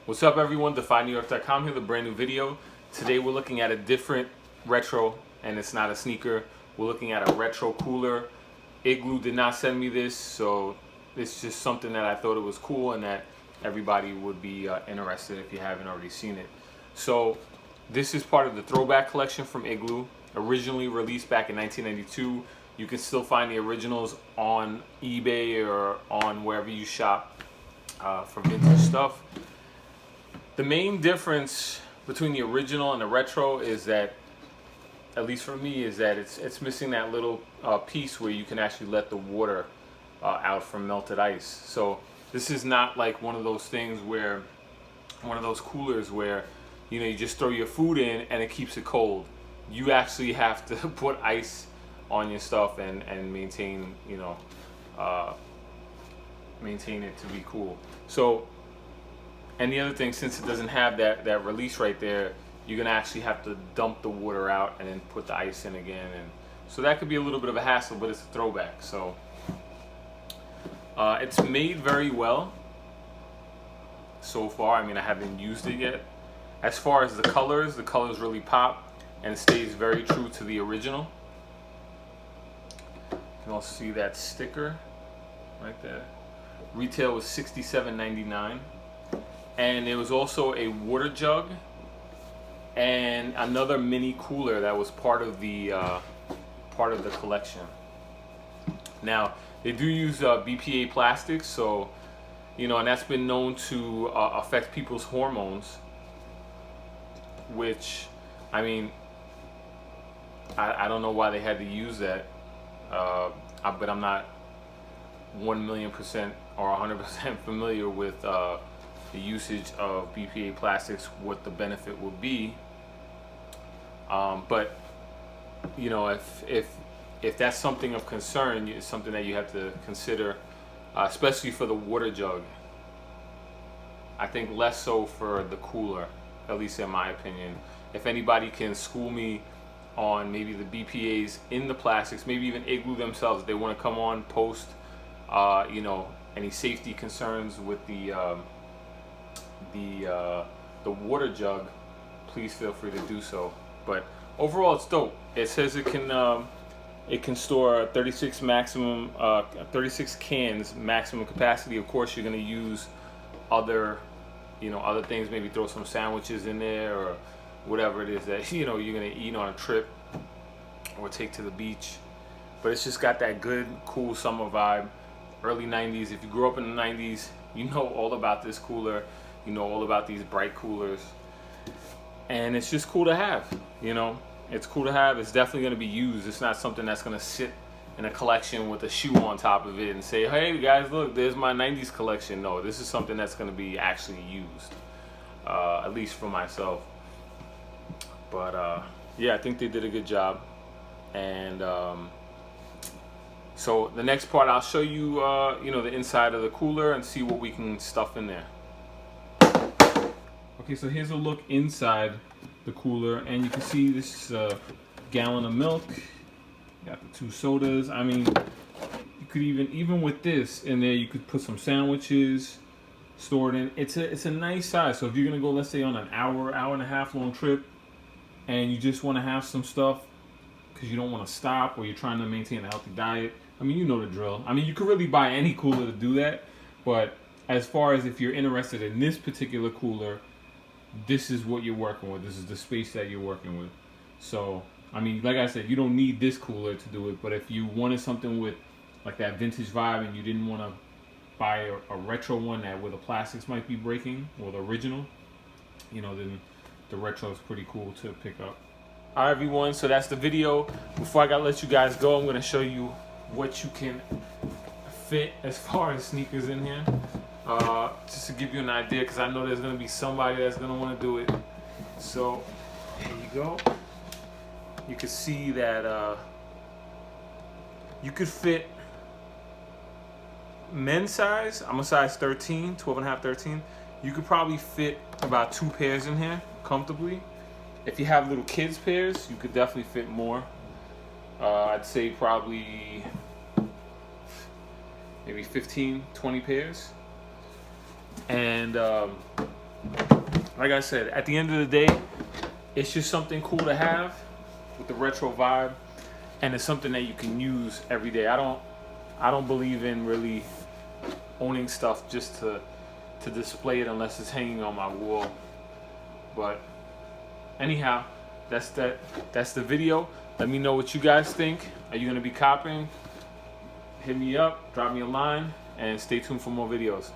What's up everyone, DefyNewYork.com here with a brand new video. Today we're looking at a different retro, and it's not a sneaker. We're looking at a retro cooler. Igloo did not send me this, so it's just something that I thought it was cool and that everybody would be interested if you haven't already seen it. So this is part of the Throwback collection from Igloo, originally released back in 1992. You can still find the originals on eBay or on wherever you shop for vintage stuff. The main difference between the original and the retro is that, at least for me, is that it's missing that little piece where you can actually let the water out from melted ice. So this is not like one of those things where, one of those coolers where, you know, you just throw your food in and it keeps it cold. You actually have to put ice on your stuff and maintain, you know, maintain it to be cool. So, and the other thing, since it doesn't have that release right there, you're gonna actually have to dump the water out and then put the ice in again, and so that could be a little bit of a hassle, but it's a throwback. So it's made very well so far. I mean, I haven't used it yet. As far as the colors really pop and it stays very true to the original. You can also see that sticker right there. Retail was $67.99. And there was also a water jug and another mini cooler that was part of the collection. Now they do use BPA plastics, so you know, and that's been known to affect people's hormones. Which, I mean, I don't know why they had to use that, but I'm not 1,000,000% or 100% familiar with the usage of BPA plastics, what the benefit would be. But you know, if that's something of concern, it's something that you have to consider, especially for the water jug. I think less so for the cooler, at least in my opinion. If anybody can school me on maybe the BPAs in the plastics, maybe even Igloo themselves, if they want to come on, post, you know, any safety concerns with the water jug, please feel free to do so. But overall, it's dope. It says it can store 36 maximum 36 cans maximum capacity. Of course, you're going to use other, you know, other things, maybe throw some sandwiches in there or whatever it is that, you know, you're going to eat on a trip or take to the beach. But it's just got that good, cool summer vibe. Early 90s. If you grew up in the 90s, you know all about this cooler. You know all about these bright coolers, and it's just cool to have. You know, it's cool to have. It's definitely going to be used. It's not something that's going to sit in a collection with a shoe on top of it and say, hey guys, look, there's my 90s collection. No, this is something that's going to be actually used, at least for myself. But yeah, I think they did a good job. And so the next part, I'll show you, you know, the inside of the cooler and see what we can stuff in there. Okay, so here's a look inside the cooler, and you can see this is a gallon of milk. You got the 2 sodas. I mean, you could even with this in there, you could put some sandwiches stored in. It's a nice size. So if you're gonna go, let's say, on an hour and a half long trip, and you just want to have some stuff because you don't want to stop, or you're trying to maintain a healthy diet. I mean, you know the drill. I mean, you could really buy any cooler to do that, but as far as if you're interested in this particular cooler, this is what you're working with. This is the space that you're working with. So, I mean, like I said, you don't need this cooler to do it, but if you wanted something with like that vintage vibe and you didn't want to buy a retro one that where the plastics might be breaking, or the original, you know, then the retro is pretty cool to pick up. Alright everyone, so that's the video. Before I gotta let you guys go, I'm gonna show you what you can fit as far as sneakers in here. Just to give you an idea, because I know there's going to be somebody that's going to want to do it. So, here you go. You can see that you could fit men's size. I'm a size 13, 12 and a half, 13. You could probably fit about 2 pairs in here comfortably. If you have little kids pairs, you could definitely fit more. I'd say probably maybe 15, 20 pairs. And like I said, at the end of the day, it's just something cool to have with the retro vibe, and it's something that you can use every day. I don't believe in really owning stuff just to display it unless it's hanging on my wall. But anyhow, that's the video. Let me know what you guys think. Are you gonna be copying? Hit me up, drop me a line, and stay tuned for more videos.